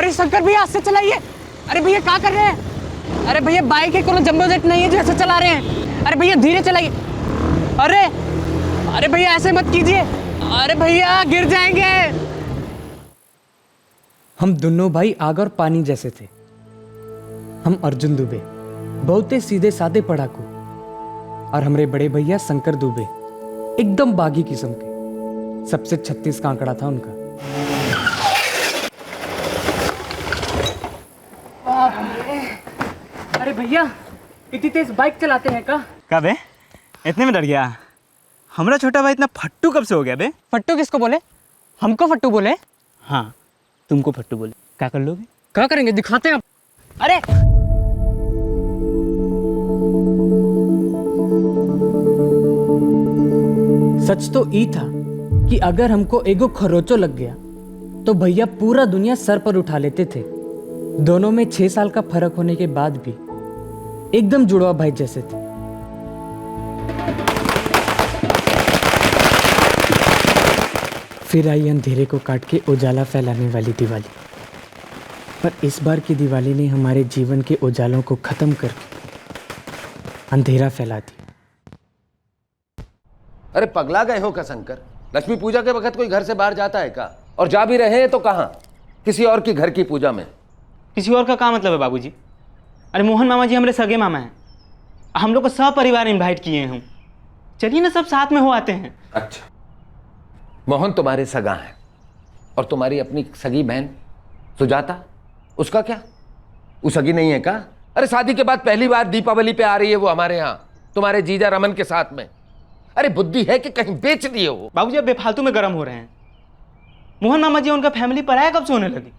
अरे शंकर भैया ऐसे चलाइए। अरे भैया क्या कर रहे हैं? अरे भैया बाइक है, कोनो जंबो जेट नहीं है जो ऐसे चला रहे हैं। अरे भैया धीरे चलाइए। अरे अरे भैया ऐसे मत कीजिए। अरे भैया गिर जाएंगे। हम दोनों भाई आग और पानी जैसे थे। हम अर्जुन दुबे बहुत सीधे साधे पढ़ाकू, और हमारे बड़े भैया शंकर दुबे एकदम बागी किस्म के। सबसे 36 का आंकड़ा था उनका। अरे भैया इतनी तेज बाइक चलाते हैं का? कब है? इतने में डर गया? हमारा छोटा भाई इतना फट्टू कब से हो गया बे? फट्टू किसको बोले? हमको फट्टू बोले? हाँ तुमको फट्टू बोले। क्या कर लोगे? क्या करेंगे, दिखाते हैं आप। अरे सच तो ई था कि अगर हमको एगो खरोचो लग गया तो भैया पूरा दुनिया सर पर उठा लेते थे। दोनों में 6 साल का फर्क होने के बाद भी एकदम जुड़वा भाई जैसे थे। फिर आई अंधेरे को काट के उजाला फैलाने वाली दिवाली। पर इस बार की दिवाली ने हमारे जीवन के उजालों को खत्म करके अंधेरा फैला दी। अरे पगला गए हो क्या शंकर? लक्ष्मी पूजा के वक्त कोई घर से बाहर जाता है क्या? और जा भी रहे हैं तो कहाँ? किसी और की घर की पूजा में। किसी और का क्या मतलब है बाबूजी? अरे मोहन मामा जी हमारे सगे मामा हैं। हम लोग को सब परिवार इनवाइट किए हैं हम। चलिए ना सब साथ में हो आते हैं। अच्छा, मोहन तुम्हारे सगा है और तुम्हारी अपनी सगी बहन सुजाता, उसका क्या? वो सगी नहीं है क्या? अरे शादी के बाद पहली बार दीपावली पे आ रही है वो हमारे यहाँ तुम्हारे जीजा रमन के साथ में। अरे बुद्धि है कि कहीं बेच दिए हो? बाबूजी अब बेफालतू में गर्म हो रहे हैं। मोहन मामा जी उनका फैमिली पराया कब से होने लगी?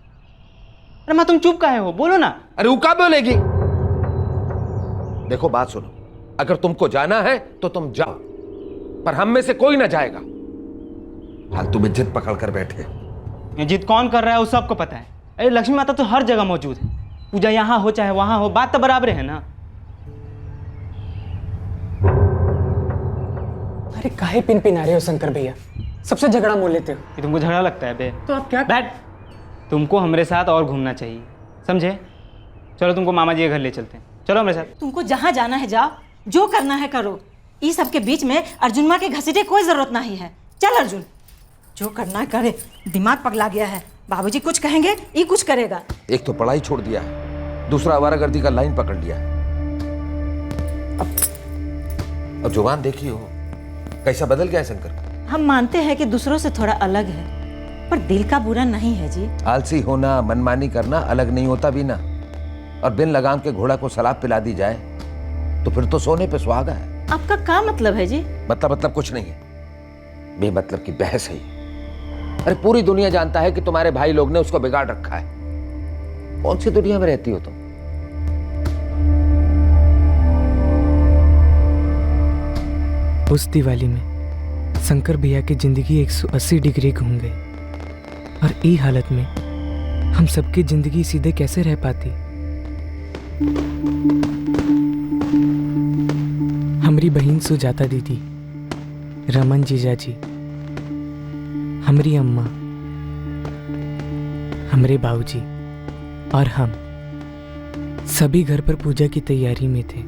अरे माँ तुम चुप काहे हो, बोलो ना। अरे वो क्या बोलेगी? देखो बात सुनो, अगर तुमको जाना है तो तुम जाओ, पर हम में से कोई ना जाएगा। फालतू में जिद पकड़ कर बैठे। ये जिद कौन कर रहा है वो सबको पता है। अरे लक्ष्मी माता तो हर जगह मौजूद है। पूजा यहाँ हो चाहे वहां हो, बात तो बराबर है ना। अरे काहे पिन पिन आ रहे हो शंकर भैया? सबसे झगड़ा मोल लेते हो। ये तुमको झगड़ा लगता है बे? तो आप क्या? बैठ। तुमको हमारे साथ और घूमना चाहिए, समझे? चलो तुमको मामा जी के घर ले चलते हैं। चलो हमारे साथ। तुमको जहाँ जाना है जाओ, जो करना है करो। इस सब के बीच में अर्जुन माँ के घसीटे कोई जरूरत नहीं है। चल अर्जुन, जो करना है करे। दिमाग पगला गया है। बाबूजी कुछ कहेंगे ये कुछ करेगा। एक तो पढ़ाई छोड़ दिया है, दूसरा आवारागर्दी का लाइन पकड़ लिया है। अब जुबान देखी हो कैसा बदल गया है शंकर। हम मानते हैं कि दूसरों से थोड़ा अलग है, पर दिल का बुरा नहीं है जी। आलसी होना, मनमानी करना अलग नहीं होता भी ना। और बिन लगाम के घोड़ा को सलाब पिला दी जाए तो फिर तो सोने पे सुहागा है। आपका क्या मतलब है जी? मतलब कुछ नहीं है, बेमतलब की बहस है। अरे पूरी दुनिया जानता है कि तुम्हारे भाई लोग ने उसको बिगाड़ रखा है। कौन सी दुनिया में रहती हो तुम? उस दिवाली में शंकर भैया की जिंदगी 180 डिग्री घूम गई, और ई हालत में हम सबकी जिंदगी सीधे कैसे रह पाती? हमारी बहन सुजाता दीदी, रमन जीजा जी, हमारी अम्मा, हमारे बाबूजी और हम सभी घर पर पूजा की तैयारी में थे।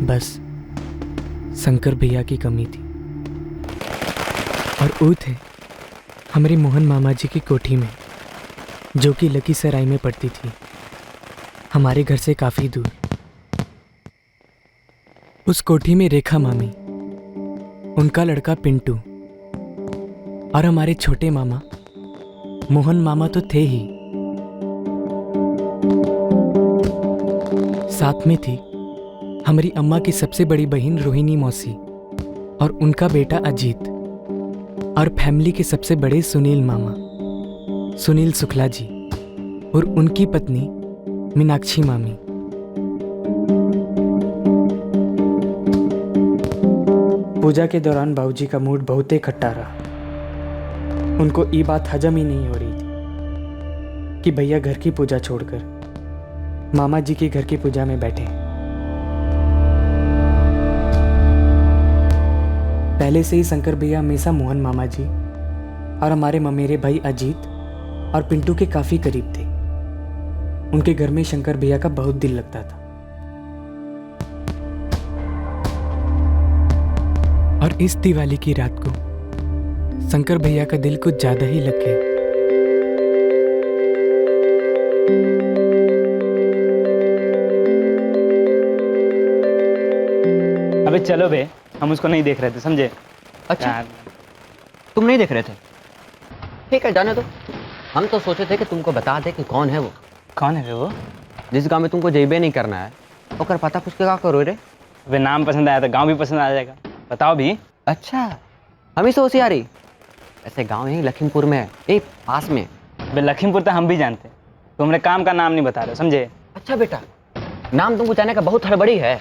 बस शंकर भैया की कमी थी। और वो थे हमारे मोहन मामा जी की कोठी में, जो कि लखीसराय में पड़ती थी, हमारे घर से काफ़ी दूर। उस कोठी में रेखा मामी, उनका लड़का पिंटू और हमारे छोटे मामा मोहन मामा तो थे ही, साथ में थी हमारी अम्मा की सबसे बड़ी बहन रोहिणी मौसी और उनका बेटा अजीत, और फैमिली के सबसे बड़े सुनील मामा, सुनील शुक्ला जी, और उनकी पत्नी मीनाक्षी मामी। पूजा के दौरान बाबूजी का मूड बहुत ही खट्टा रहा। उनको ये बात हजम ही नहीं हो रही थी कि भैया घर की पूजा छोड़कर मामा जी के घर की पूजा में बैठे। पहले से ही शंकर भैया हमेशा मोहन मामा जी और हमारे ममेरे भाई अजीत और पिंटू के काफ़ी करीब थे। उनके घर में शंकर भैया का बहुत दिल लगता था। और इस दिवाली की रात को शंकर भैया का दिल कुछ ज़्यादा ही लग गया। अबे चलो बे, हम उसको नहीं देख रहे थे, समझे? अच्छा यार, तुम नहीं देख रहे थे? ठीक है, जाने दो। हम तो सोचे थे कि तुमको बता दे कि कौन है वो। कौन है बे वो? जिस गांव में तुमको जेबे नहीं करना है ओकर पता पूछ के क्या करो रे? वे नाम पसंद आया तो गांव भी पसंद आ जाएगा। बताओ भी। अच्छा, हम ही से होशियारी। ऐसे गांव यही लखीमपुर में है, यही पास में। बे लखीमपुर तो हम भी जानते, तो हमने काम का नाम नहीं बता रहे, समझे? अच्छा बेटा, नाम तुमको जाने का बहुत हड़बड़ी है।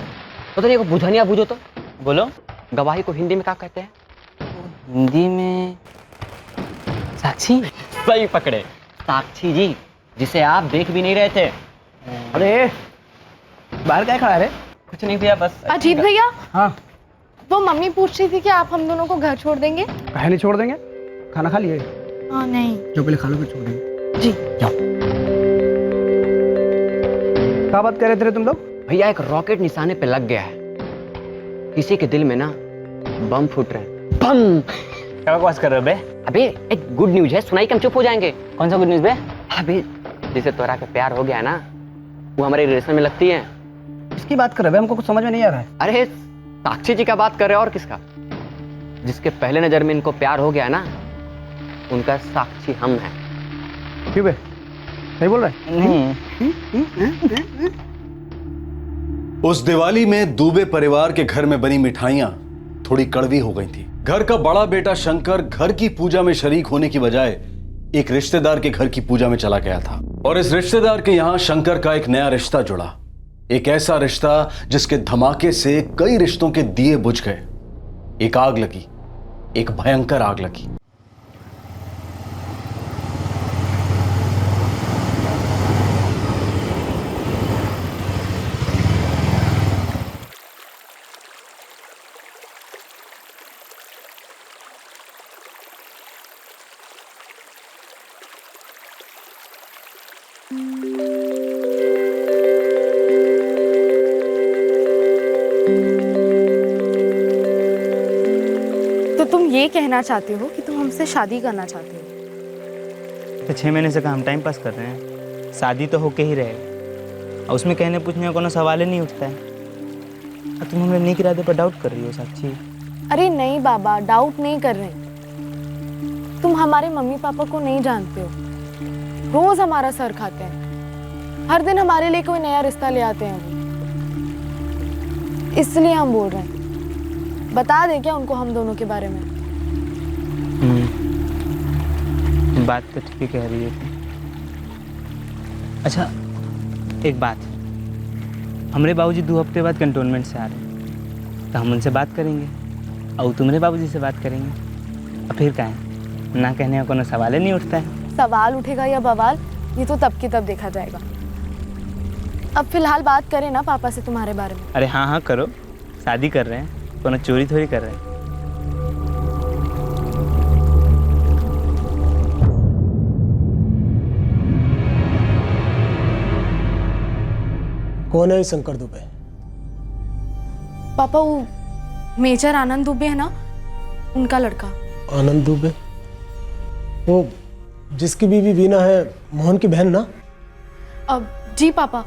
तो नहीं, बुझनिया बुझो तो। बोलो। गवाही को हिंदी में क्या कहते हैं? हिंदी में साक्षी। सही पकड़े, साक्षी जी, जिसे आप देख भी नहीं रहे थे। अरे बाहर क्या खड़ा है? कुछ नहीं भैया, बस। अजीत भैया, हाँ। वो मम्मी पूछ रही थी कि आप हम दोनों को घर छोड़ देंगे। काहे नहीं छोड़ देंगे? खाना खा लिए? हाँ नहीं। जो पहले खा लो फिर छोड़ देंगे। जी जाओ। क्या बात कर रहे थे तुम लोग? भैया एक रॉकेट निशाने पे लग गया है। किसी के दिल में ना बम फूट रहे हैं। बम। क्या बकवास कर रहे हो बे? अबे एक गुड न्यूज है, सुनाई के हम चुप हो जाएंगे। कौन सा गुड न्यूज़ बे? अबे जिसे तोरा के प्यार हो गया है ना, वो हमारे रिलेशन में लगती है। किसकी बात कर रहे हो? हमको कुछ समझ में नहीं आ रहा है। अरे साक्षी जी का बात कर रहे हो, और किसका? जिसके पहले नजर में इनको प्यार हो गया ना, उनका साक्षी हम हैं। क्यों बे? नहीं बोल रहे? नहीं। उस दिवाली में दुबे परिवार के घर में बनी मिठाइयां थोड़ी कड़वी हो गई थी। घर का बड़ा बेटा शंकर घर की पूजा में शरीक होने की बजाय एक रिश्तेदार के घर की पूजा में चला गया था, और इस रिश्तेदार के यहां शंकर का एक नया रिश्ता जुड़ा। एक ऐसा रिश्ता जिसके धमाके से कई रिश्तों के दिए बुझ गए। एक आग लगी, एक भयंकर आग लगी। तो तुम ये कहना चाहते हो कि तुम हमसे शादी करना चाहते हो? तो 6 महीने से हम टाइम पास कर रहे हैं, शादी तो होके ही रहेगा। और उसमें कहने पूछने का कोनो सवाल ही नहीं उठता है। और तुम हमें नेक इरादे पर डाउट कर रही हो साक्षी। अरे नहीं बाबा, डाउट नहीं कर रहे। तुम हमारे मम्मी पापा को नहीं जानते हो। रोज हमारा सर खाते हैं, हर दिन हमारे लिए कोई नया रिश्ता ले आते हैं वो। इसलिए हम बोल रहे हैं, बता दे क्या उनको हम दोनों के बारे में? बात तो ठीक ही कह रही है तुम। अच्छा एक बात, हमारे बाबूजी 2 हफ्ते बाद कंटोनमेंट से आ रहे हैं, तो हम उनसे बात करेंगे और तुम्हारे बाबूजी से बात करेंगे। और फिर क्या है, ना कहने का कोनो सवाल ही नहीं उठता है। सवाल उठेगा या बवाल, ये तो तब की तब देखा जाएगा। अब फिलहाल बात करें ना पापा से तुम्हारे बारे में। अरे हाँ हाँ करो, शादी कर रहे हैं, कोनो चोरी थोड़ी कर रहे हैं। कौन है शंकर दुबे? पापा वो मेजर आनंद दुबे है ना, उनका लड़का। आनंद दुबे? वो जिसकी बीवी वीना है, मोहन की बहन ना? अब जी पापा,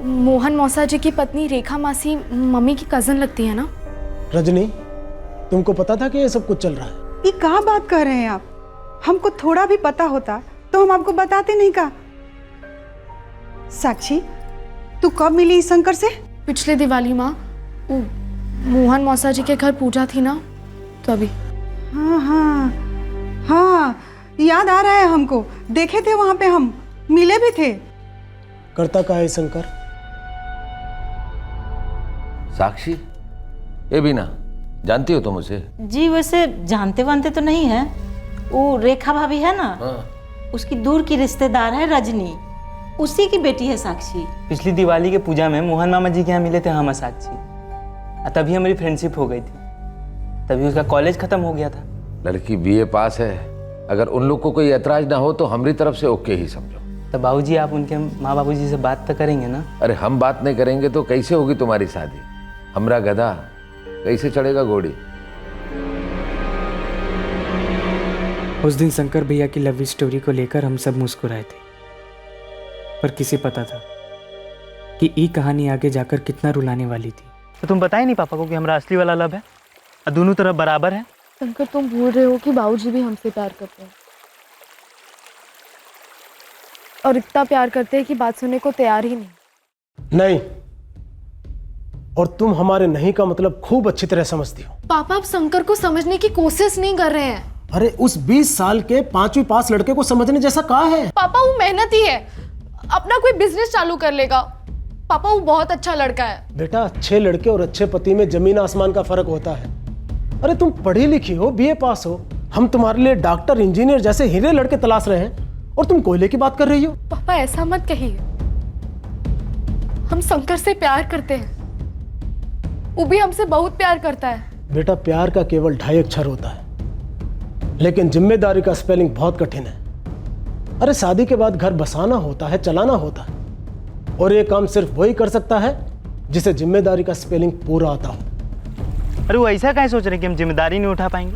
मोहन मौसा जी की पत्नी रेखा मासी मम्मी की कजन लगती है ना। रजनी, तुमको पता था कि ये सब कुछ चल रहा है? ये कहाँ बात कर रहे हैं आप? हमको थोड़ा भी पता होता तो हम आपको बताते नहीं का। साक्षी, तू कब मिली इस शंकर से? पिछले दिवाली माँ, वो मोहन मौसा जी के घर पूजा थी ना, तो अभी। हाँ हाँ हाँ, याद आ रहा है हमको। देखे थे वहां पे, हम मिले भी थे। करता का है शंकर? साक्षी, ये भी ना जानती हो तुम उसे? जी वैसे जानते वानते तो नहीं है। वो रेखा भाभी है ना, उसकी दूर की रिश्तेदार है रजनी, उसी की बेटी है साक्षी। पिछली दिवाली के पूजा में मोहन मामा जी के यहाँ मिले थे हम साक्षी, और तभी हमारी फ्रेंडशिप हो गई थी। तभी उसका कॉलेज खत्म हो गया था। लड़की बीए पास है, अगर उन लोग को कोई ऐतराज ना हो तो हमारी तरफ से ओके ही समझो। तो बाबूजी आप उनके माँ बाबूजी से बात तो करेंगे ना? अरे हम बात नहीं करेंगे तो कैसे होगी तुम्हारी शादी? हमरा गधा कैसे चढ़ेगा घोड़ी? उस दिन शंकर भैया की लव स्टोरी को लेकर हम सब मुस्कुराए थे, पर किसे पता था कि ये कहानी आगे जाकर कितना रुलाने वाली थी। तो तुम बताए नहीं पापा को कि हमारा असली वाला लव है और दोनों तरफ बराबर है? शंकर, तुम भूल रहे हो कि बाबूजी भी हमसे प्यार करते हैं, और इतना प्यार करते हैं कि बात सुनने को तैयार ही नहीं। नहीं, और तुम हमारे नहीं का मतलब खूब अच्छी तरह समझती हो। पापा, आप शंकर को समझने की कोशिश नहीं कर रहे हैं। अरे उस 20 साल के 5वीं पास लड़के को समझने जैसा कहाँ है? पापा, वो मेहनती है, अपना कोई बिजनेस चालू कर लेगा। पापा, वो बहुत अच्छा लड़का है। बेटा, अच्छे लड़के और अच्छे पति में जमीन आसमान का फर्क होता है। अरे तुम पढ़ी लिखी हो, बीए पास हो, हम तुम्हारे लिए डॉक्टर इंजीनियर जैसे हीरे लड़के तलाश रहे हैं और तुम कोयले की बात कर रही हो। पापा, ऐसा मत कहिए, हम शंकर से प्यार करते हैं, वो भी हमसे बहुत प्यार करता है। बेटा, प्यार का केवल 2.5 अक्षर होता है, लेकिन जिम्मेदारी का स्पेलिंग बहुत कठिन है। अरे शादी के बाद घर बसाना होता है, चलाना होता है, और ये काम सिर्फ वही कर सकता है जिसे जिम्मेदारी का स्पेलिंग पूरा आता हो। अरे वो ऐसा क्या सोच रहे हैं कि हम जिम्मेदारी नहीं उठा पाएंगे?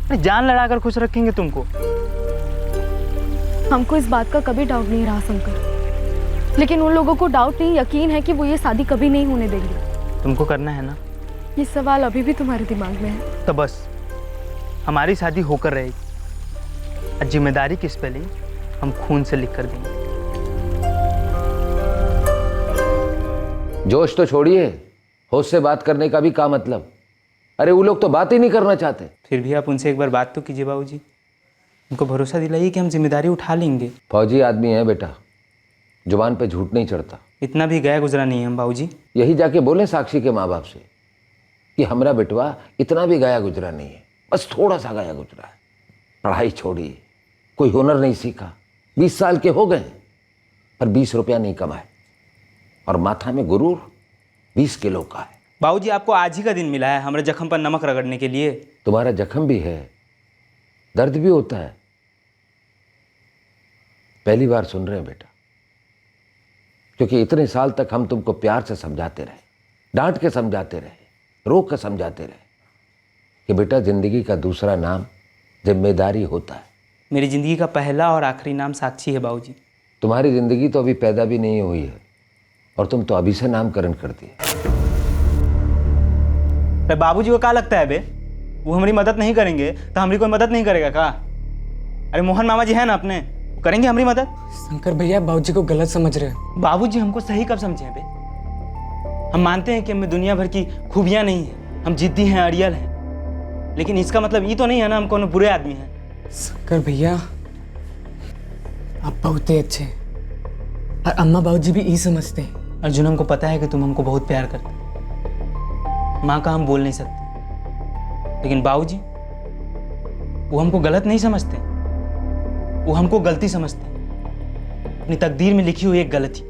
अरे जान लड़ाकर खुश रखेंगे तुमको। हमको इस बात का कभी डाउट नहीं रहा शंकर, लेकिन उन लोगों को डाउट नहीं, यकीन है कि वो ये शादी कभी नहीं होने देंगे। तुमको करना है ना? ये सवाल अभी भी तुम्हारे दिमाग में है। तो बस हमारी शादी होकर रहेगी और जिम्मेदारी की स्पेलिंग हम खून से लिख कर देंगे। जोश तो छोड़िए, होश से बात करने का भी क्या मतलब? अरे वो लोग तो बात ही नहीं करना चाहते। फिर भी आप उनसे एक बार बात तो कीजिए बाबूजी, उनको भरोसा दिलाइए कि हम जिम्मेदारी उठा लेंगे। फौजी आदमी है बेटा, जुबान पे झूठ नहीं चढ़ता। इतना भी गया गुजरा नहीं है हम बाबूजी। यही जाके बोले साक्षी के माँ बाप से कि हमारा बेटवा इतना भी गया गुजरा नहीं है, बस थोड़ा सा गया गुजरा है। पढ़ाई छोड़िए, कोई हुनर नहीं सीखा, 20 साल के हो गए पर 20 रुपया नहीं कमाए, और माथा में गुरूर 20 किलो का है। बाबूजी, आपको आज ही का दिन मिला है हमारे जख्म पर नमक रगड़ने के लिए। तुम्हारा जख्म भी है, दर्द भी होता है। पहली बार सुन रहे हैं बेटा, क्योंकि इतने साल तक हम तुमको प्यार से समझाते रहे, डांट के समझाते रहे, रोक के समझाते रहे कि बेटा जिंदगी का दूसरा नाम जिम्मेदारी होता है। मेरी जिंदगी का पहला और आखिरी नाम साक्षी है बाबूजी। तुम्हारी जिंदगी तो अभी पैदा भी नहीं हुई है और तुम तो अभी से नामकरण कर दिए। बाबूजी को क्या लगता है बे, वो हमारी मदद नहीं करेंगे तो हमारी कोई मदद नहीं करेगा का? अरे मोहन मामा जी है ना अपने, वो करेंगे हमारी मदद। शंकर भैया बाबूजी को गलत समझ रहे हैं। बाबूजी हमको सही कब समझे बे? हम मानते हैं कि हमें दुनिया भर की खूबियां नहीं है, हम जिद्दी हैं, अड़ियल हैं, लेकिन इसका मतलब ये तो नहीं है ना हम कोनो बुरे आदमी हैं। शंकर भैया आप बहुत ही अच्छे हैं, और अम्मा बाबूजी भी यही समझते हैं। अर्जुन, हमको पता है कि तुम हमको बहुत प्यार करते, माँ का हम बोल नहीं सकते, लेकिन बाबूजी वो हमको गलत नहीं समझते, वो हमको गलती समझते, अपनी तकदीर में लिखी हुई एक गलती।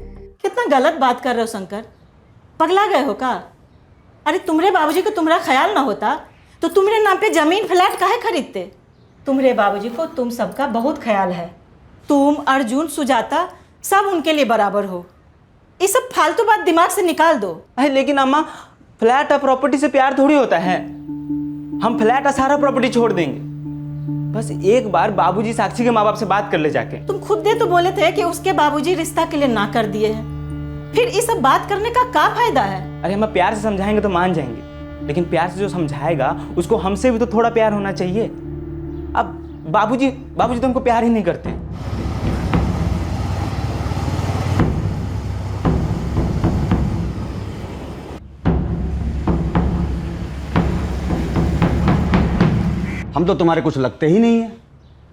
कितना गलत बात कर रहे हो शंकर, पगला गए हो का? अरे तुम्हारे बाबूजी को तुम्हारा ख्याल ना होता तो तुम्हारे नाम पे जमीन फ्लैट काहे खरीदते? तुम्हारे बाबूजी को तुम सबका बहुत ख्याल है, तुम, अर्जुन, सुजाता सब उनके लिए बराबर हो। ये सब फालतू बात दिमाग से निकाल दो। अरे लेकिन अम्मा, फ्लैट और प्रॉपर्टी से प्यार थोड़ी होता है। हम फ्लैट और सारा प्रॉपर्टी छोड़ देंगे, बस एक बार बाबूजी साक्षी के माँ बाप से बात कर ले जाके। तुम खुद दे तो बोले थे कि उसके बाबूजी रिश्ता के लिए ना कर दिए हैं, फिर ये सब बात करने का क्या फायदा है? अरे हम प्यार से समझाएंगे तो मान जाएंगे, लेकिन प्यार से जो समझाएगा उसको हमसे भी तो थोड़ा प्यार होना चाहिए। अब बाबूजी तो हमको प्यार ही नहीं करते। हम तो तुम्हारे कुछ लगते ही नहीं है।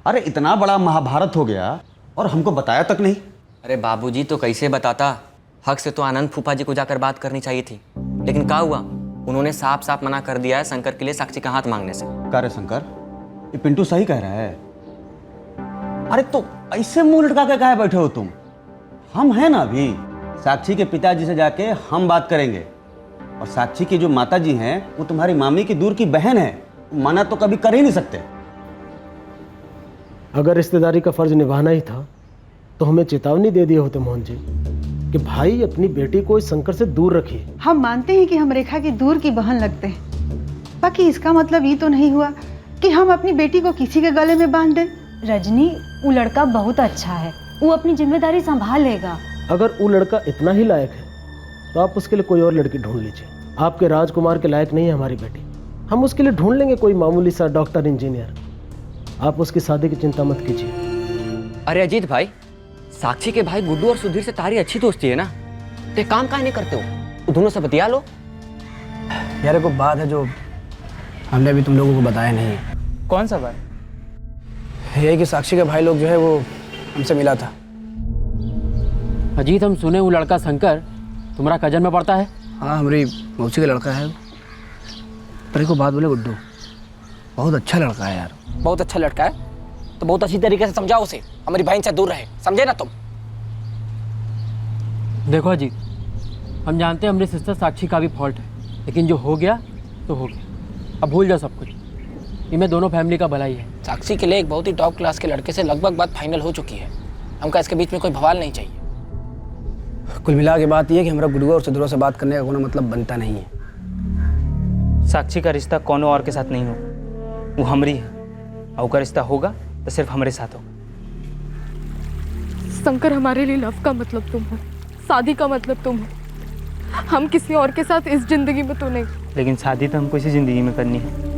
अरे इतना बड़ा महाभारत हो गया और हमको बताया तक नहीं। अरे बाबूजी तो कैसे बताता, हक से तो आनंद फूफा जी को जाकर बात करनी चाहिए थी, लेकिन क्या हुआ, उन्होंने साफ साफ मना कर दिया है शंकर के लिए साक्षी का हाथ मांगने से। कह रहे शंकर, ये पिंटू सही कह रहा है। अरे तो ऐसे मुंह लटका के काहे बैठे हो तुम? हम हैं ना अभी, साक्षी के पिताजी से जाके हम बात करेंगे, और साक्षी की जो माता जी हैं वो तुम्हारी मामी की दूर की बहन है, मना तो कभी कर ही नहीं सकते। अगर रिश्तेदारी का फर्ज निभाना ही था तो हमें चेतावनी दे दिए होते मोहन जी कि भाई अपनी बेटी को इस शंकर से दूर रखिए। हम मानते हैं कि हम रेखा की दूर की बहन लगते हैं, बाकी इसका मतलब ये तो नहीं हुआ कि हम अपनी बेटी को किसी के गले में बांध दें। रजनी, वो लड़का बहुत अच्छा है, वो अपनी जिम्मेदारी संभाल लेगा। अगर वो लड़का इतना ही लायक है तो आप उसके लिए कोई और लड़की ढूंढ लीजिए। आपके राजकुमार के लायक नहीं है हमारी बेटी, हम उसके लिए ढूंढ लेंगे कोई मामूली सा डॉक्टर इंजीनियर। आप उसकी शादी की चिंता मत कीजिए। अरे अजीत भाई, साक्षी के भाई गुड्डू और सुधीर से तारी अच्छी दोस्ती है ना, तो एक काम काहे नहीं करते हो, दोनों से बतिया लो। यार को बात है जो हमने अभी तुम लोगों को बताया नहीं है। कौन सा बात? ये कि साक्षी के भाई लोग जो है वो हमसे मिला था। अजीत, हम सुने वो लड़का शंकर तुम्हारा कजन में पड़ता है। हाँ, हमारी मौसी का लड़का है। पर को बात बोले गुड्डू, बहुत अच्छा लड़का है यार। बहुत अच्छा लड़का है तो बहुत अच्छी तरीके से समझाओ उसे, हमारी बहन से दूर रहे, समझे ना तुम। देखो अजीत, हम जानते हैं हमारी सिस्टर साक्षी का भी फॉल्ट है, लेकिन जो हो गया तो हो गया, अब भूल जाओ सब कुछ। इनमें दोनों फैमिली का भलाई है। साक्षी के लिए एक बहुत ही टॉप क्लास के लड़के से लगभग बात फाइनल हो चुकी है। हमका इसके बीच में कोई बवाल नहीं चाहिए। कुल मिला के बात यह है कि हमारा गुड्डू और सुधीर से बात करने का कोई मतलब बनता नहीं है। साक्षी का रिश्ता कोनो और के साथ नहीं हो, वो हमारी है, और का रिश्ता होगा तो सिर्फ हमारे साथ होगा। शंकर, हमारे लिए लव का मतलब तुम हो, शादी का मतलब तुम हो। हम किसी और के साथ इस जिंदगी में तो नहीं। लेकिन शादी तो हमको इसी जिंदगी में करनी है।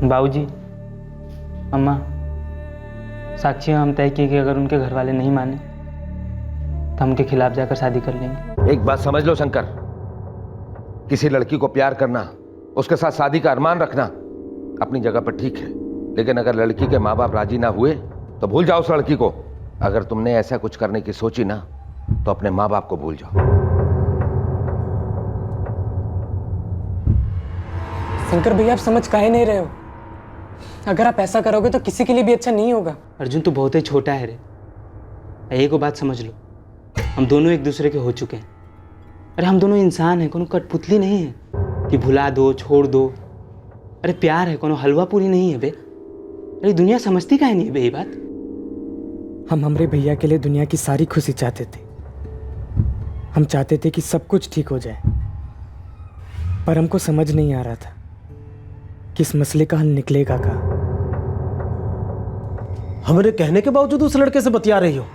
बाबूजी, अम्मा, साक्षी हम तय किए कि अगर उनके घर वाले नहीं माने तो हम उनके खिलाफ जाकर शादी कर लेंगे। एक बात समझ लो शंकर, किसी लड़की को प्यार करना, उसके साथ शादी का अरमान रखना अपनी जगह पर ठीक है, लेकिन अगर लड़की के माँ बाप राजी ना हुए तो भूल जाओ उस लड़की को। अगर तुमने ऐसा कुछ करने की सोची ना तो अपने माँ बाप को भूल जाओ। शंकर भैया, आप समझ काहे नहीं रहे हो? अगर आप ऐसा करोगे तो किसी के लिए भी अच्छा नहीं होगा। अर्जुन, तू बहुत ही छोटा है रे, एक को बात समझ लो, हम दोनों एक दूसरे के हो चुके हैं। अरे हम दोनों इंसान हैं, कोनो कठपुतली नहीं है कि भुला दो छोड़ दो। अरे प्यार है, कोनो हलवा पूरी नहीं है बे। अरे दुनिया समझती काहे नहीं है बे ये बात। हम हमरे भैया के लिए दुनिया की सारी खुशी चाहते थे। हम चाहते थे कि सब कुछ ठीक हो जाए, पर हमको समझ नहीं आ रहा था कि इस मसले का हल निकलेगा का। हमारे कहने के बावजूद उस लड़के से बतिया रही हो।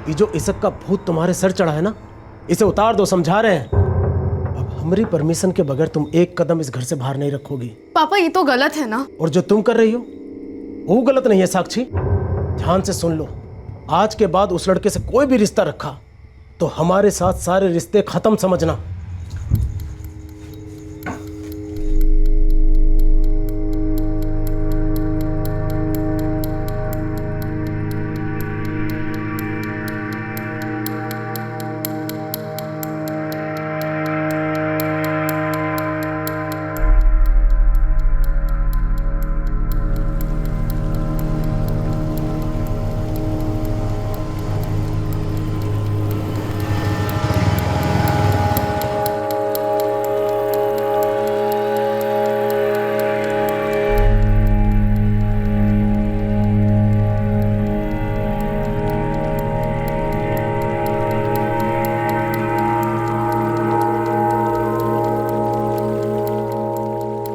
ये जो इशक का भूत तुम्हारे सर चढ़ा है ना, इसे उतार दो, समझा रहे हैं। अब हमारी परमिशन के बगैर तुम एक कदम इस घर से बाहर नहीं रखोगी। पापा, ये तो गलत है ना। और जो तुम कर रही हो वो गलत नहीं है साक्षी। ध्यान से सुन लो, आज के बाद उस लड़के से कोई भी रिश्ता रखा तो हमारे साथ सारे रिश्ते खत्म समझना।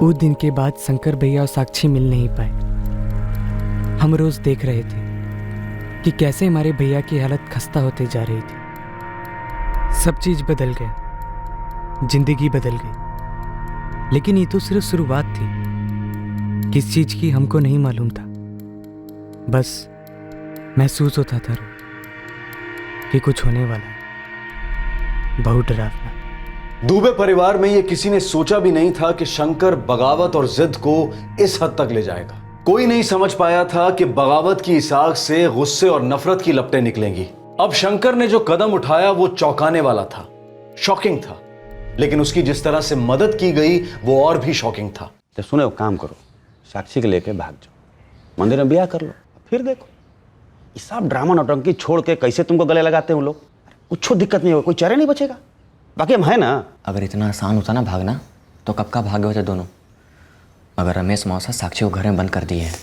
वो दिन के बाद शंकर भैया और साक्षी मिल नहीं पाए। हम रोज देख रहे थे कि कैसे हमारे भैया की हालत खस्ता होते जा रही थी। सब चीज बदल गया, जिंदगी बदल गई, लेकिन ये तो सिर्फ शुरुआत थी। किस चीज की हमको नहीं मालूम था, बस महसूस होता था कि कुछ होने वाला है, बहुत डरावना। दुबे परिवार में ये किसी ने सोचा भी नहीं था कि शंकर बगावत और जिद को इस हद तक ले जाएगा। कोई नहीं समझ पाया था कि बगावत की इस आग से गुस्से और नफरत की लपटें निकलेंगी। अब शंकर ने जो कदम उठाया वो चौंकाने वाला था, शॉकिंग था, लेकिन उसकी जिस तरह से मदद की गई वो और भी शॉकिंग था। तो सुनो, काम करो, साक्षी के लेके भाग जाओ, मंदिर में ब्याह कर लो, फिर देखो ये सब ड्रामा नौटंकी छोड़ के कैसे तुमको गले लगाते हैं वो लोग। कुछ दिक्कत नहीं होगा, कोई चेहरा नहीं बचेगा। बाकी हम हैं ना। अगर इतना आसान होता ना भागना तो कब का भागे होते दोनों। मगर रमेश मौसा साक्षी को घर में बंद कर दिए हैं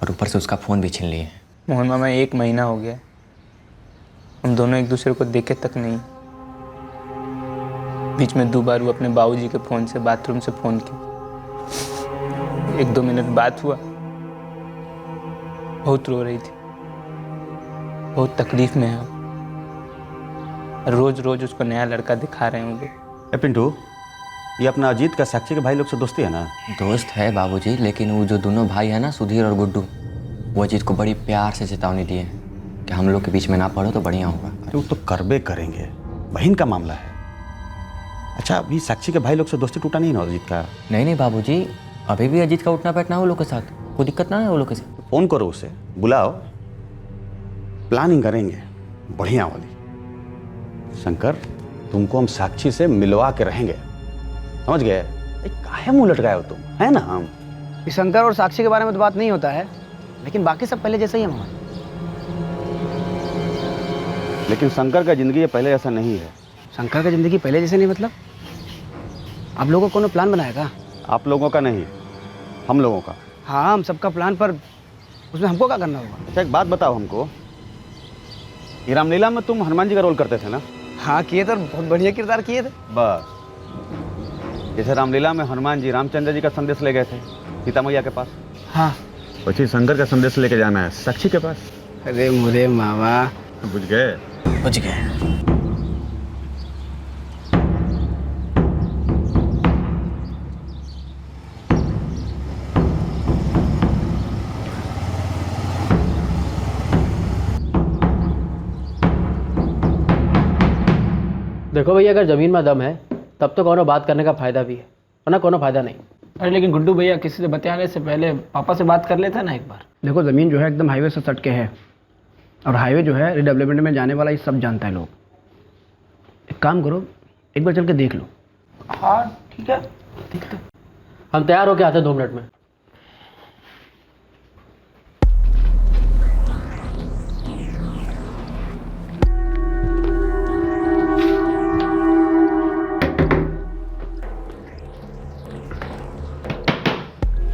और ऊपर से उसका फ़ोन भी छीन लिए हैं। मोहन मामा 1 महीना हो गया, हम दोनों एक दूसरे को देखे तक नहीं। बीच में 2 बार वो अपने बाबूजी के फ़ोन से बाथरूम से फ़ोन किया। 1-2 मिनट बात हुआ, बहुत रो रही थी, बहुत तकलीफ में है। रोज रोज उसको नया लड़का दिखा रहे हैं वो लोग। पिंटू, ये अपना अजीत का साक्षी के भाई लोग से दोस्ती है ना? दोस्त है बाबूजी, लेकिन वो जो दोनों भाई है ना, सुधीर और गुड्डू, वो अजीत को बड़ी प्यार से चेतावनी दिए हैं कि हम लोग के बीच में ना पड़ो तो बढ़िया होगा। तो करबे करेंगे, बहन का मामला है। अच्छा, अभी साक्षी के भाई लोग से दोस्ती टूटा नहीं ना अजीत का? नहीं बाबूजी, अभी भी अजीत का उठना बैठना वो लोग के साथ, कोई दिक्कत ना है वो लोग के साथ। फ़ोन करो उसे, बुलाओ, प्लानिंग करेंगे बढ़िया वाली। शंकर, तुमको हम साक्षी से मिलवा के रहेंगे, समझ गए? काहे मुंह लटकाए हो तुम, है ना? हम शंकर और साक्षी के बारे में तो बात नहीं होता है, लेकिन बाकी सब पहले जैसा ही है मामा। लेकिन शंकर का जिंदगी पहले जैसा नहीं है। शंकर का जिंदगी पहले जैसे नहीं मतलब? आप लोगों को प्लान बनाएगा? आप लोगों का नहीं, हम लोगों का। हाँ, हम सबका प्लान, पर उसमें हमको क्या करना होगा? अच्छा, एक बात बताओ हमको, ये रामलीला में तुम हनुमान जी का रोल करते थे ना? हाँ किए थे, बहुत बढ़िया किरदार किए थे। बस जैसे रामलीला में हनुमान जी रामचंद्र जी का संदेश ले गए थे सीता मैया के पास, हाँ, वैसे शंकर का संदेश लेके जाना है साक्षी के पास। अरे मुझे मामा, बुझ गए? बुझ गए। देखो भैया, अगर ज़मीन में दम है तब तो कोनो बात करने का फ़ायदा भी है, वरना कोनो फ़ायदा नहीं। अरे लेकिन गुड्डू भैया, किसी से बतियाने से पहले पापा से बात कर लेता ना एक बार। देखो, ज़मीन जो है एकदम हाईवे से सट के है, और हाईवे जो है रिडेवलपमेंट में जाने वाला, ये सब जानता है लोग। एक काम करो, एक बार चल के देख लो। हाँ ठीक है, देखते। हम तैयार होके आते हैं 2 मिनट में।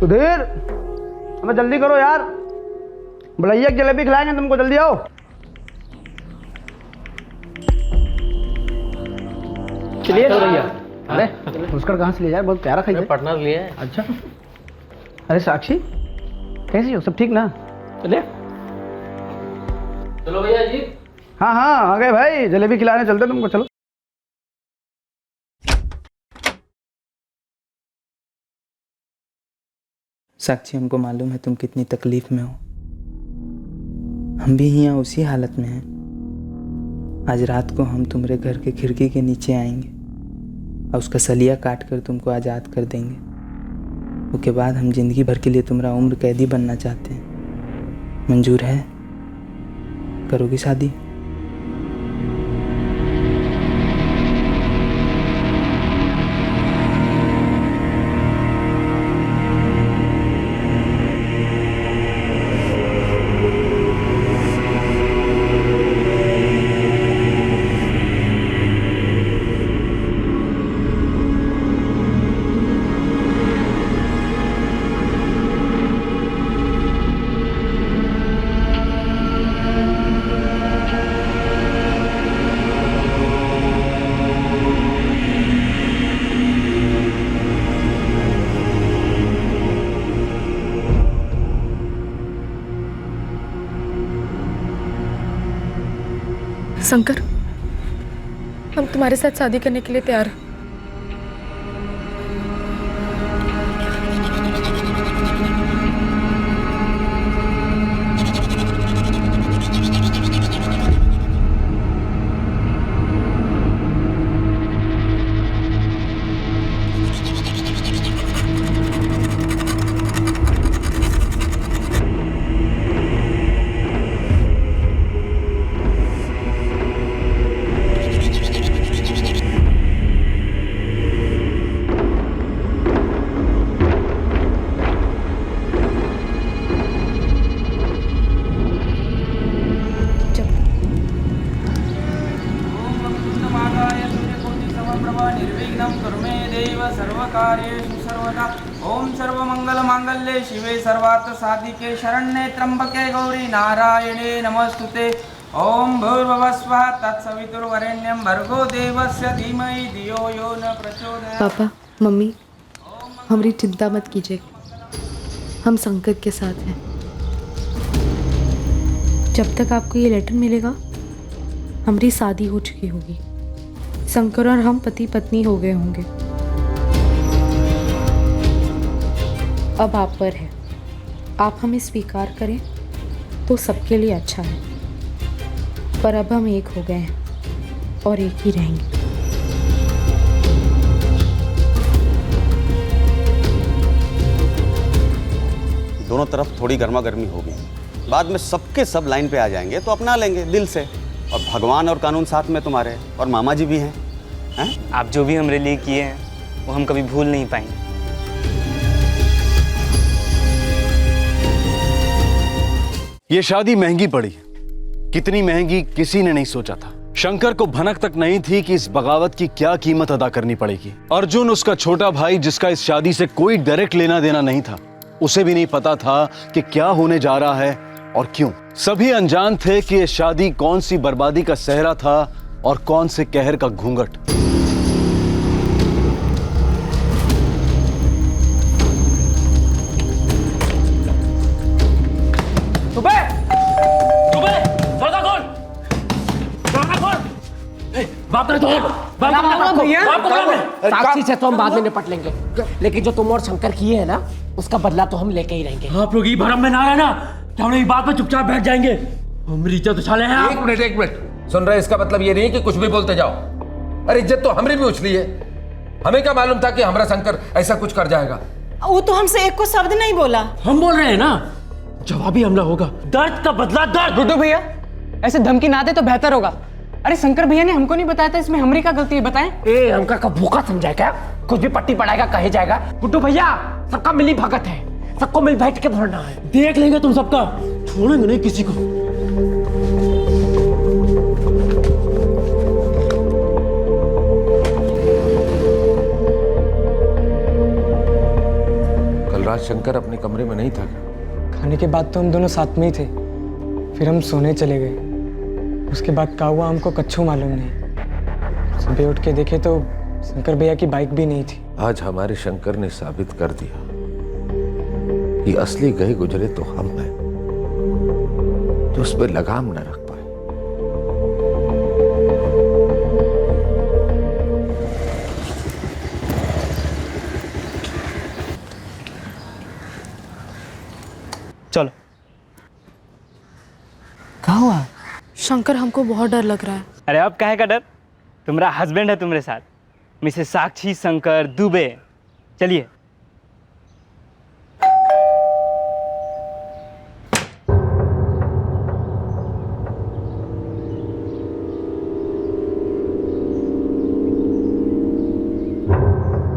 सुधीर, हमें जल्दी करो यार, भलैया की जलेबी खिलाएंगे तुमको, जल्दी आओ। चलिए भैया। अरे पुष्कर कहाँ से ले जाए, बहुत प्यारा खाई। पटना से लिए। अच्छा, अरे साक्षी कैसी हो, सब ठीक ना? चलिए, चलो भैया जी। हाँ हाँ आ गए भाई, जलेबी खिलाने चलते तुमको, चलो। साक्षी, हमको मालूम है तुम कितनी तकलीफ में हो, हम भी यहाँ उसी हालत में हैं। आज रात को हम तुम्हारे घर के खिड़की के नीचे आएंगे और उसका सलिया काट कर तुमको आज़ाद कर देंगे। उसके बाद हम जिंदगी भर के लिए तुम्हारा उम्र कैदी बनना चाहते हैं। मंजूर है? करोगी शादी? शंकर, हम तुम्हारे साथ शादी करने के लिए तैयार हैं। ओम सर्वमंगल मांगल्ये शिवे सर्वार्थ साधिके शरण्ये त्र्यंबके गौरी नारायणे नमस्तुते। ओम भूर्भुवस्वः तत्सवितुर्वरेण्यं भर्गो देवस्य धीमहि धियो यो न प्रचोदयात्। पापा, मम्मी, हमारी चिंता मत कीजिए, हम शंकर के साथ हैं। जब तक आपको ये लेटर मिलेगा हमारी शादी हो चुकी होगी, शंकर और हम पति पत्नी हो गए होंगे। अब आप पर है, आप हमें स्वीकार करें तो सबके लिए अच्छा है, पर अब हम एक हो गए हैं और एक ही रहेंगे। दोनों तरफ थोड़ी गर्मा गर्मी होगी, बाद में सबके सब लाइन पे आ जाएंगे तो अपना लेंगे दिल से। और भगवान और कानून साथ में तुम्हारे, और मामा जी भी हैं। आप जो भी हमारे लिए किए हैं वो हम कभी भूल नहीं पाएंगे। ये शादी महंगी पड़ी, कितनी महंगी किसी ने नहीं सोचा था। शंकर को भनक तक नहीं थी कि इस बगावत की क्या कीमत अदा करनी पड़ेगी। अर्जुन, उसका छोटा भाई जिसका इस शादी से कोई डायरेक्ट लेना देना नहीं था, उसे भी नहीं पता था कि क्या होने जा रहा है और क्यों। सभी अनजान थे कि यह शादी कौन सी बर्बादी का सहरा था और कौन से कहर का घूंघट। साक्षी से तो हम बाद में निपट लेंगे, लेकिन जो तुम और शंकर किए हैं ना, उसका बदला तो हम लेके ही रहेंगे। आप लोग ये भरम में ना आए ना, तो हम लोग बात में चुपचाप बैठ जाएंगे। हमारी इज्जत उछाले हैं आप। एक मिनट सुन रहे, इसका मतलब ये नहीं कि कुछ भी बोलते जाओ। अरे इज्जत तो हमने भी उछली है। हमें क्या मालूम था कि हमारा शंकर ऐसा कुछ कर जाएगा। वो तो हमसे एक को शब्द नहीं बोला। हम बोल रहे हैं ना, जवाबी हमला होगा। दर्द का बदला दर्द। गुड्डू भैया, ऐसे धमकी ना दे तो बेहतर होगा। अरे शंकर भैया ने हमको नहीं बताया था, इसमें हमारी क्या गलती है बताएं? ए, हमका का भूखा समझाए क्या? कुछ भी पट्टी पड़ाएगा कहे जाएगा। गुड्डू भैया, सबका मिली भगत है, सबको मिल बैठ के भरना है। देख लेंगे तुम सबका, छोड़ेंगे नहीं किसी को। कल रात शंकर अपने कमरे में नहीं था। खाने के बाद तो हम दोनों साथ में ही थे, फिर हम सोने चले गए। उसके बाद क्या हुआ हमको कच्छू मालूम नहीं। सुबह उठ के देखे तो शंकर भैया की बाइक भी नहीं थी। आज हमारे शंकर ने साबित कर दिया कि असली गए गुजरे तो हम हैं, जो उस पर लगाम न रख पाए। चलो। क्या हुआ? शंकर, हमको बहुत डर लग रहा है। अरे अब काहे का डर, तुम्हारा हस्बैंड है तुम्हारे साथ, मिसेस साक्षी शंकर दुबे। चलिए।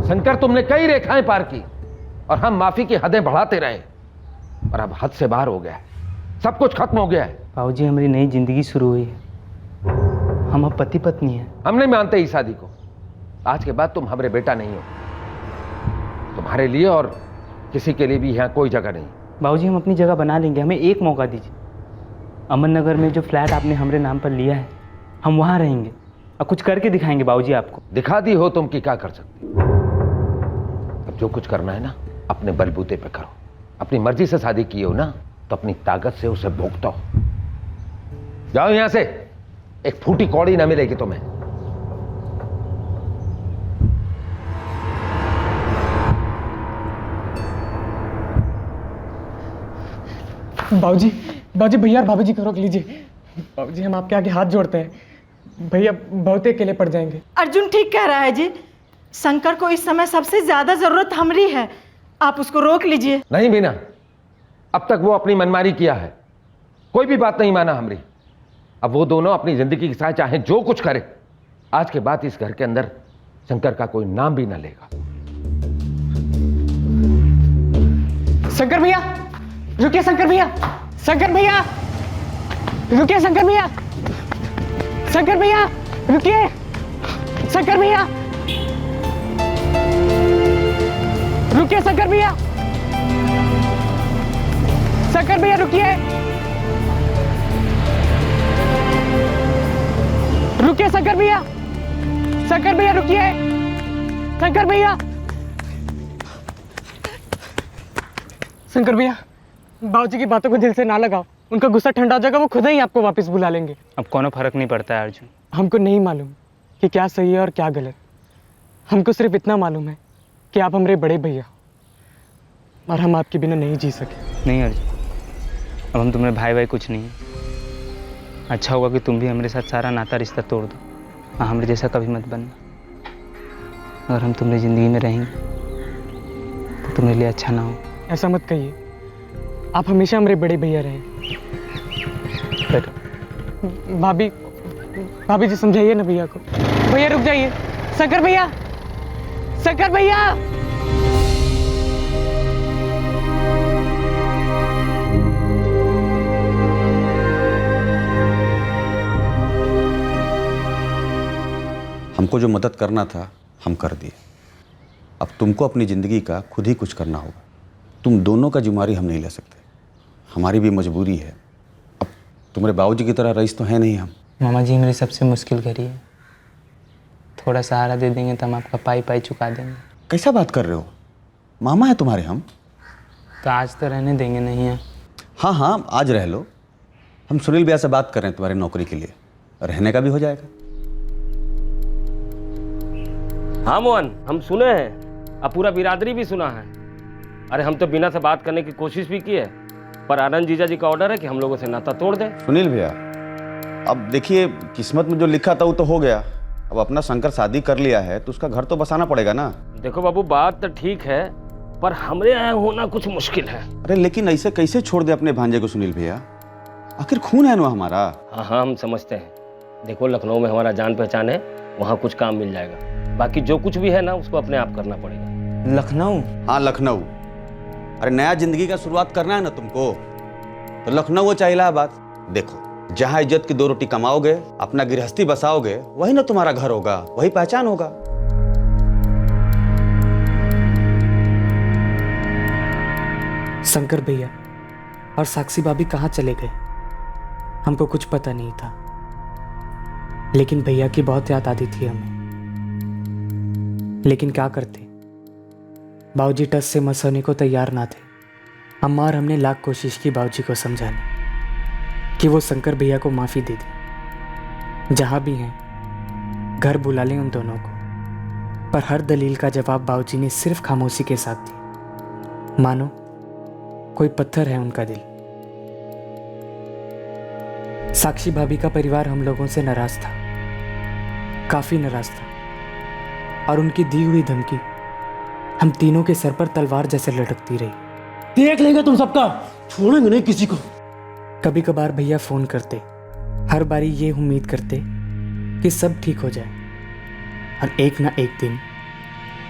शंकर, तुमने कई रेखाएं पार की और हम माफी की हदें बढ़ाते रहे, और अब हद से बाहर हो गया है। सब कुछ खत्म हो गया है। बाबूजी, हमारी नई जिंदगी शुरू हुई है, हम अब पति पत्नी हैं। हम नहीं मानते इस शादी को। आज के बाद तुम हमारे बेटा नहीं हो। तुम्हारे लिए और किसी के लिए भी यहाँ कोई जगह नहीं। बाबूजी, हम अपनी जगह बना लेंगे, हमें एक मौका दीजिए। अमन नगर में जो फ्लैट आपने हमारे नाम पर लिया है, हम वहाँ रहेंगे और कुछ करके दिखाएंगे बाबूजी आपको। दिखा दी हो तुम कि क्या कर सकते। अब जो कुछ करना है ना, अपने बलबूते पे करो। अपनी मर्जी से शादी की हो ना, तो अपनी ताकत से उसे भोगता हो। जाओ यहां से, एक फूटी कौड़ी ना मिलेगी तुम्हें। बाबूजी, बाबूजी, भैया और भाभी जी को रोक लीजिए। बाबूजी, हम आपके आगे हाथ जोड़ते हैं। भैया बहुत अकेले पड़ जाएंगे। अर्जुन ठीक कह रहा है जी, शंकर को इस समय सबसे ज्यादा जरूरत हमारी है, आप उसको रोक लीजिए। नहीं बीना, अब तक वो अपनी मनमानी किया है, कोई भी बात नहीं माना हमारी। अब वो दोनों अपनी जिंदगी के साथ चाहे जो कुछ करे, आज के बाद इस घर के अंदर शंकर का कोई नाम भी ना लेगा। शंकर भैया रुकिए, शंकर भैया, शंकर भैया रुकिए, शंकर भैया, शंकर भैया रुकिए, शंकर भैया रुकिए शंकर भैया, शंकर भैया रुकिए, रुकिए शंकर भैया, शंकर भैया रुकिए, शंकर भैया, शंकर भैया बाबूजी की बातों को दिल से ना लगाओ, उनका गुस्सा ठंडा हो जाएगा, वो खुद ही आपको वापस बुला लेंगे। अब कोनो फर्क नहीं पड़ता है अर्जुन। हमको नहीं मालूम कि क्या सही है और क्या गलत, हमको सिर्फ इतना मालूम है कि आप हमारे बड़े भैया और हम आपके बिना नहीं जी सके। नहीं अर्जुन, अब हम तुम्हारे भाई भाई कुछ नहीं है। अच्छा होगा कि तुम भी हमारे साथ सारा नाता रिश्ता तोड़ दो और हमारे जैसा कभी मत बनना। अगर हम तुम्हारी ज़िंदगी में रहेंगे तो तुम्हारे लिए अच्छा ना हो। ऐसा मत कहिए, आप हमेशा हमारे बड़े भैया रहे। भाभी, भाभी जी समझाइए ना भैया को। भैया रुक जाइए, शंकर भैया, शंकर भैया। हमको जो मदद करना था हम कर दिए, अब तुमको अपनी ज़िंदगी का खुद ही कुछ करना होगा। तुम दोनों का जिम्मेदारी हम नहीं ले सकते, हमारी भी मजबूरी है। अब तुम्हारे बाबूजी की तरह रईस तो है नहीं हम। मामा जी मेरी सबसे मुश्किल घड़ी है, थोड़ा सहारा दे देंगे तो हम आपका पाई पाई चुका देंगे। कैसा बात कर रहे हो, मामा है तुम्हारे हम। तो आज तो रहने देंगे नहीं है? हाँ हाँ आज रह लो, हम सुनील भैया से बात कर रहे हैं तुम्हारी नौकरी के लिए, रहने का भी हो जाएगा। हाँ मोहन, हम सुने हैं, अब पूरा बिरादरी भी सुना है। अरे हम तो बिना से बात करने की कोशिश भी की है, पर आनंद जीजा जी का ऑर्डर है कि हम लोगों से नाता तोड़ दें। सुनील भैया अब देखिए, किस्मत में जो लिखा था वो तो हो गया, अब अपना शंकर शादी कर लिया है तो उसका घर तो बसाना पड़ेगा ना। देखो बाबू, बात तो ठीक है, पर हमरे यहाँ होना कुछ मुश्किल है। अरे लेकिन ऐसे कैसे छोड़ दे अपने भांजे को सुनील भैया, आखिर खून है ना हमारा। हाँ हाँ हम समझते हैं, देखो लखनऊ में हमारा जान पहचान है, वहाँ कुछ काम मिल जाएगा, बाकी जो कुछ भी है ना उसको अपने आप करना पड़ेगा। लखनऊ? हाँ लखनऊ। अरे नया जिंदगी का शुरुआत करना है ना तुमको, तो लखनऊ वो चाहिए इलाहाबाद। देखो जहाँ इज्जत की दो रोटी कमाओगे, अपना गृहस्थी बसाओगे, वही ना तुम्हारा घर होगा, वही पहचान होगा। शंकर भैया और साक्षी भाभी कहाँ चले गए, हमको कुछ पता नहीं था, लेकिन भैया की बहुत याद आती थी हमें। लेकिन क्या करते, बाबूजी टस से मस होने को तैयार ना थे। अम्मा और हमने लाख कोशिश की बाबूजी को समझाने कि वो शंकर भैया को माफ़ी दे दें, जहाँ भी हैं घर बुला लें उन दोनों को। पर हर दलील का जवाब बाबूजी ने सिर्फ खामोशी के साथ दिया, मानो कोई पत्थर है उनका दिल। साक्षी भाभी का परिवार हम लोगों से नाराज था, काफ़ी नाराज था, और उनकी दी हुई धमकी हम तीनों के सर पर तलवार जैसे लटकती रही। देख लेंगे तुम सबका, छोड़ेंगे नहीं किसी को। कभी कभार भैया फ़ोन करते, हर बारी ये उम्मीद करते कि सब ठीक हो जाए और एक ना एक दिन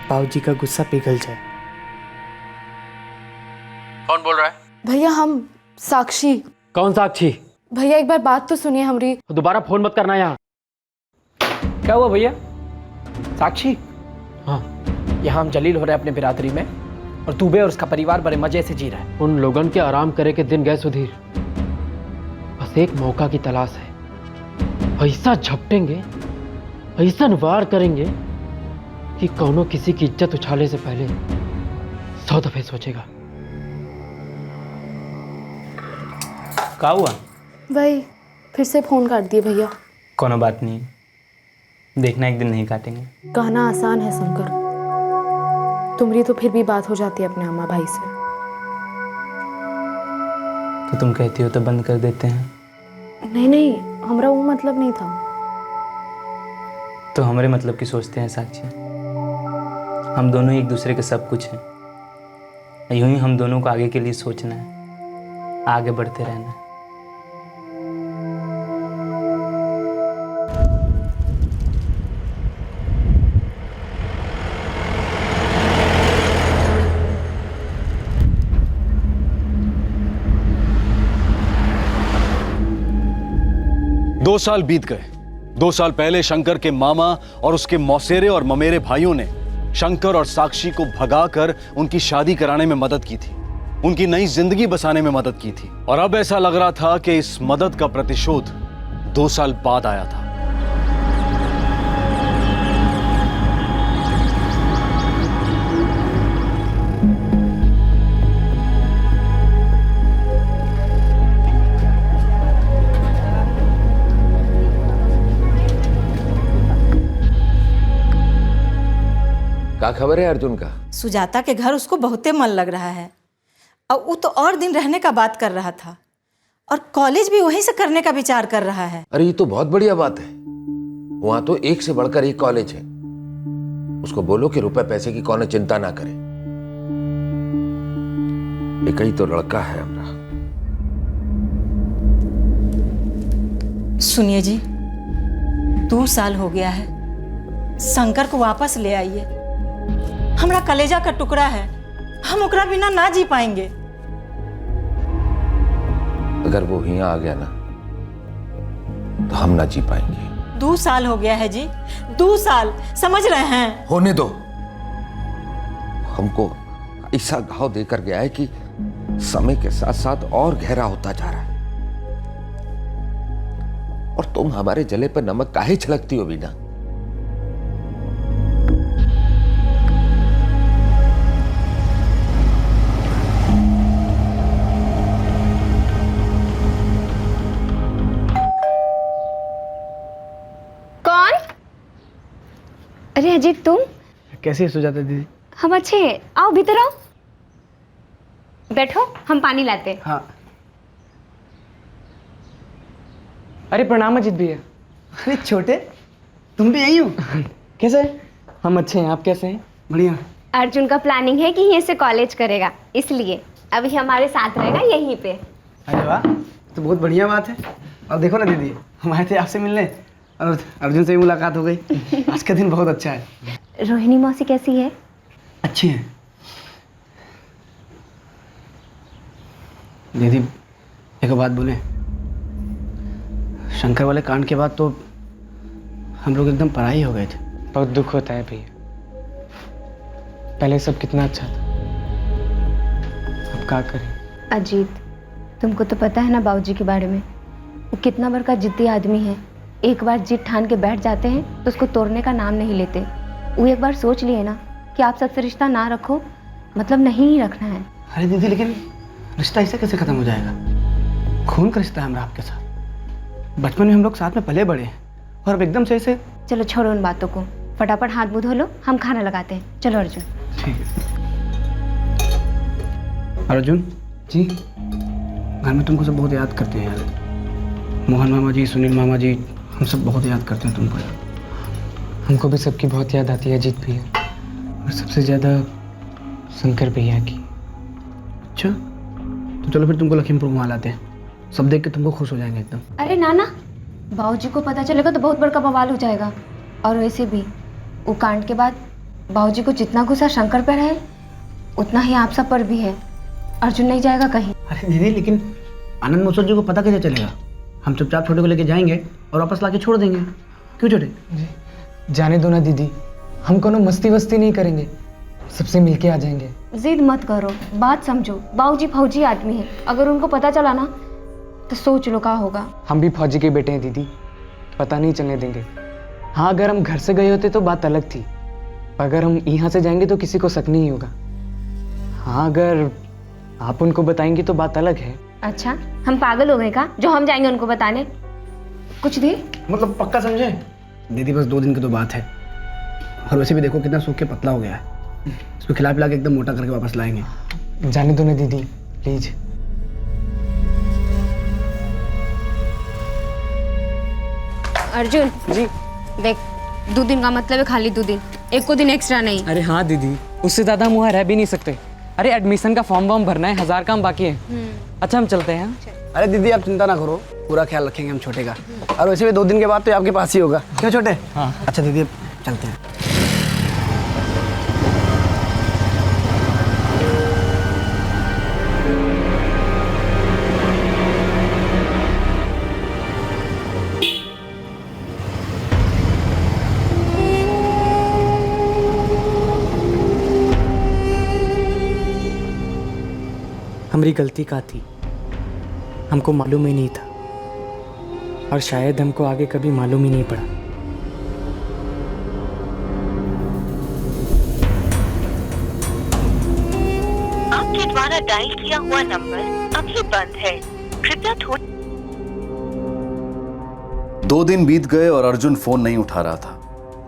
बाबूजी का गुस्सा पिघल जाए। कौन बोल रहा है? भैया हम साक्षी। कौन साक्षी? भैया एक बार बात तो सुनिए हमारी। दोबारा फोन मत करना यहाँ। क्या हुआ भैया? साक्षी? हाँ, यहाँ हम जलील हो रहे हैं अपने बिरादरी में, और दुबे और उसका परिवार बड़े मजे से जी रहा है। उन लोगन के आराम करे के दिन गए सुधीर, बस एक मौका की तलाश है। ऐसा झपटेंगे, ऐसा वार करेंगे कि कौनो किसी की इज्जत उछाले से पहले 100 दफे सोचेगा। क्या हुआ? वही फिर से फोन काट दिए भैया। कोनो बात नहीं, देखना एक दिन नहीं काटेंगे। कहना आसान है शंकर, तुम्हारी तो फिर भी बात हो जाती है अपने अम्मा भाई से। तो तुम कहती हो तो बंद कर देते हैं? नहीं नहीं, हमारा वो मतलब नहीं था। तो हमारे मतलब की सोचते हैं साक्षी, हम दोनों एक दूसरे के सब कुछ हैं। यूं ही हम दोनों को आगे के लिए सोचना है, आगे बढ़ते रहना है। दो साल बीत गए। 2 साल पहले शंकर के मामा और उसके मौसेरे और ममेरे भाइयों ने शंकर और साक्षी को भगाकर उनकी शादी कराने में मदद की थी, उनकी नई जिंदगी बसाने में मदद की थी। और अब ऐसा लग रहा था कि इस मदद का प्रतिशोध 2 साल बाद आया था। क्या खबर है अर्जुन का? सुजाता के घर उसको बहुते मन लग रहा है और वो तो और दिन रहने का बात कर रहा था और कॉलेज भी वहीं से करने का विचार कर रहा है। अरे ये तो बहुत बढ़िया बात है। वहां तो एक से बढ़कर एक कॉलेज है। उसको बोलो कि रुपए पैसे की कौन चिंता ना करे। एक ही तो लड़का है हमारा। सुनिए जी, 2 साल हो गया है, शंकर को वापस ले आइए। हमारा कलेजा का टुकड़ा है, हम ओकरा बिना ना जी पाएंगे। अगर वो यहाँ आ गया ना तो हम ना जी पाएंगे। 2 साल हो गया है जी, 2 साल, समझ रहे हैं? होने दो। हमको ऐसा घाव देकर गया है कि समय के साथ साथ और गहरा होता जा रहा है। और तुम हमारे जले पर नमक काहे छिड़कती हो बीना? कौन? अरे अजीत, तुम कैसी है सुजाता दीदी? हम अच्छे हैं, आओ भीतर आओ, बैठो, हम पानी लाते हैं। हाँ। अरे प्रणाम अजीत भैया। अरे छोटे, तुम भी यही हो? कैसे? हम अच्छे हैं, आप कैसे हैं? बढ़िया। अर्जुन का प्लानिंग है कि यहीं से कॉलेज करेगा, इसलिए अभी हमारे साथ रहेगा यहीं पे। अरे वाह, तो बहुत बढ़िया बात है। और देखो ना दीदी, हम आए थे आपसे मिलने और अर्जुन से भी मुलाकात हो गई। आज का दिन बहुत अच्छा है। रोहिणी मौसी कैसी है? अच्छी है दीदी। एक बात बोले, शंकर वाले कांड के बाद तो हम लोग एकदम पराई हो गए थे। बहुत दुख होता है भैया, पहले सब कितना अच्छा था, अब क्या करें। अजीत, तुमको तो पता है ना बाबूजी के बारे में, वो कितना बड़का जिद्दी आदमी है। एक बार जिद ठान के बैठ जाते हैं तो उसको तोड़ने का नाम नहीं लेते। वो एक बार सोच लिए ना कि आप सबसे रिश्ता ना रखो, मतलब नहीं ही रखना है। अरे दीदी, लेकिन रिश्ता ऐसे कैसे खत्म हो जाएगा? खून का रिश्ता है हमारा आपके साथ। बचपन में हम लोग साथ में पले बड़े हैं और अब एकदम से ऐसे। चलो छोड़ो उन बातों को, फटाफट हाथ मुंह धो लो, हम खाना लगाते हैं। चलो अर्जुन। ठीक है। अर्जुन जी, घर में तुमको सब बहुत याद करते हैं यार। मोहन मामा जी, सुनील मामा जी, हम सब बहुत याद करते हैं तुमको यार। हमको भी सबकी बहुत याद आती है अजीत भैया, और सबसे ज़्यादा शंकर भैया की। अच्छा, तो चलो फिर तुमको लखीमपुर घुमा लाते हैं, सब देख के तुमको खुश हो जाएंगे एकदम। अरे नाना, बाबूजी को पता चलेगा तो बहुत बड़का बवाल हो जाएगा। और वैसे भी वो कांड के बाद बाबूजी को जितना गुस्सा शंकर पर है उतना ही आप सब पर भी है। अर्जुन नहीं जाएगा कहीं। अरे दीदी, लेकिन आनंद महोत्सव जी को पता कैसे चलेगा? हम चुपचाप छोटे को लेके जाएंगे और वापस लाके छोड़ देंगे। क्यों छोटे? जाने दो ना दीदी, हम कोनो मस्ती वस्ती नहीं करेंगे, सबसे मिलके आ जाएंगे। जिद मत करो, बात समझो। बाबूजी फौजी आदमी है, अगर उनको पता चला ना तो सोच लो क्या होगा। हम भी फौजी के बेटे हैं दीदी, पता नहीं चलने देंगे। हाँ, अगर हम घर से गए होते तो बात अलग थी, अगर हम यहाँ से जाएंगे तो किसी को शक नहीं होगा। हाँ, अगर आप उनको बताएंगी तो बात अलग है। अच्छा, हम पागल हो गए का जो हम जाएंगे उनको बताने? कुछ भी मतलब पक्का समझे? दीदी बस 2 दिन की तो बात है, और वैसे भी देखो कितना सूख के पतला हो गया है। इसको खिला पिला के एकदम मोटा करके वापस लाएंगे। जाने दो ना दीदी प्लीज। अर्जुन जी, देख 2 दिन का मतलब है खाली 2 दिन, एक को दिन एक्स्ट्रा नहीं। अरे हाँ दीदी, उससे ज़्यादा हम वहाँ रह भी नहीं सकते। अरे एडमिशन का फॉर्म वॉर्म भरना है, 1000 काम बाकी है। अच्छा, हम चलते हैं। अरे दीदी, आप चिंता ना करो, पूरा ख्याल रखेंगे हम छोटे का। और वैसे भी 2 दिन के बाद तो आपके पास ही होगा। क्यों छोटे? हाँ। अच्छा दीदी, अब चलते हैं। हमारी गलती का थी, हमको मालूम ही नहीं था और शायद हमको आगे कभी मालूम ही नहीं पड़ा। आपके द्वारा डायल किया हुआ नंबर अभी बंद है, कृपया थोड़ी। 2 दिन बीत गए और अर्जुन फोन नहीं उठा रहा था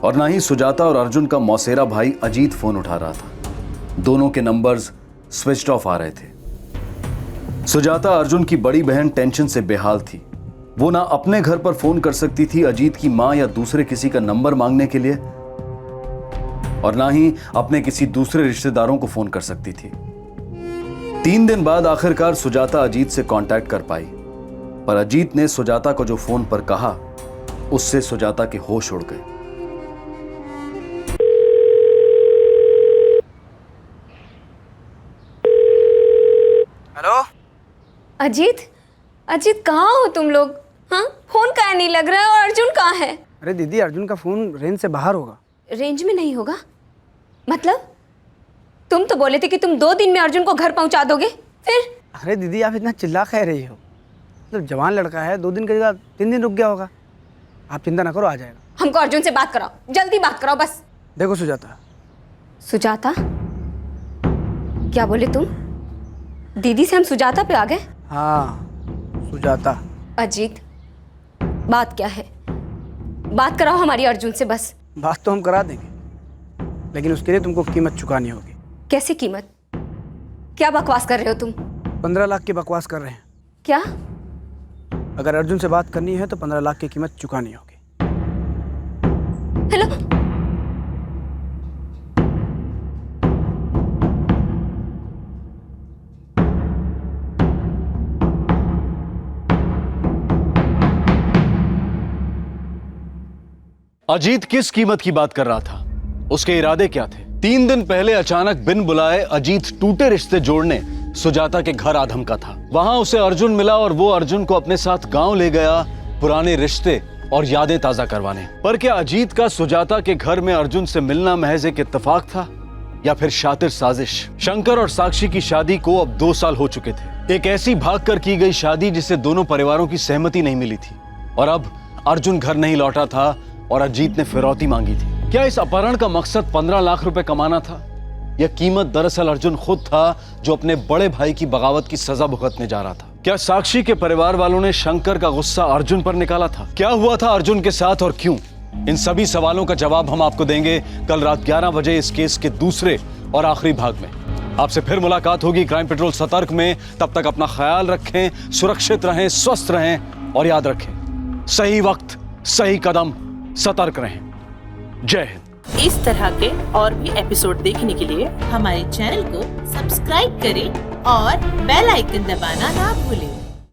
और ना ही सुजाता और अर्जुन का मौसेरा भाई अजीत फोन उठा रहा था। दोनों के नंबर्स स्विच्ड ऑफ आ रहे थे। सुजाता अर्जुन की बड़ी बहन टेंशन से बेहाल थी। वो ना अपने घर पर फोन कर सकती थी अजीत की मां या दूसरे किसी का नंबर मांगने के लिए और ना ही अपने किसी दूसरे रिश्तेदारों को फोन कर सकती थी। 3 दिन बाद आखिरकार सुजाता अजीत से कांटेक्ट कर पाई, पर अजीत ने सुजाता को जो फोन पर कहा उससे सुजाता के होश उड़ गए। हेलो अजीत, अजीत कहाँ हो तुम लोग? हाँ, फोन काहे नहीं लग रहा है और अर्जुन कहाँ है? अरे दीदी, अर्जुन का फोन रेंज से बाहर होगा। रेंज में नहीं होगा मतलब? तुम तो बोले थे कि तुम 2 दिन में अर्जुन को घर पहुंचा दोगे, फिर? अरे दीदी, आप इतना चिल्ला कह रही हो। मतलब जवान लड़का है, 2 दिन की जगह 3 दिन रुक गया होगा। आप चिंता ना करो, आ जाएगा। हमको अर्जुन से बात कराओ, जल्दी बात कराओ बस। देखो सुजाता। सुजाता? क्या बोले तुम? दीदी से हम सुजाता पे आ गए? हाँ, सुजाता। अजीत, बात क्या है? बात कराओ हमारी अर्जुन से बस। बात तो हम करा देंगे, लेकिन उसके लिए तुमको कीमत चुकानी होगी। कैसे कीमत? क्या बकवास कर रहे हो तुम? 15 लाख की बकवास कर रहे हैं। क्या? अगर अर्जुन से बात करनी है तो 15 लाख की कीमत चुकानी होगी। हेलो, अजीत किस कीमत की बात कर रहा था? उसके इरादे क्या थे? 3 दिन पहले अचानक बिन बुलाए अजीत टूटे रिश्ते जोड़ने सुजाता के घर आ धमका था। वहां उसे अर्जुन मिला और वो अर्जुन को अपने साथ गांव ले गया पुराने रिश्ते और यादें ताजा करवाने। पर क्या अजीत का सुजाता के घर में अर्जुन से मिलना महज एक इत्तेफाक था या फिर शातिर साजिश? शंकर और साक्षी की शादी को अब 2 साल हो चुके थे। एक ऐसी भागकर की गई शादी जिसे दोनों परिवारों की सहमति नहीं मिली थी और अब अर्जुन घर नहीं लौटा था और अजीत ने फिरौती मांगी थी। क्या इस अपहरण का मकसद 15 लाख रुपए कमाना था या कीमत दरअसल अर्जुन खुद था जो अपने बड़े भाई की बगावत की सजा भुगतने जा रहा था? क्या साक्षी के परिवार वालों ने शंकर का गुस्सा अर्जुन पर निकाला था? क्या हुआ था अर्जुन के साथ और क्यों? इन सभी सवालों का जवाब हम आपको देंगे कल रात 11 बजे इस केस के दूसरे और आखिरी भाग में। आपसे फिर मुलाकात होगी क्राइम पेट्रोल सतर्क में। तब तक अपना ख्याल रखें, सुरक्षित रहें, स्वस्थ रहें और याद रखें, सही वक्त सही कदम, सतर्क रहें। जय हिंद। इस तरह के और भी एपिसोड देखने के लिए हमारे चैनल को सब्सक्राइब करें और बेल आइकन दबाना ना भूलें।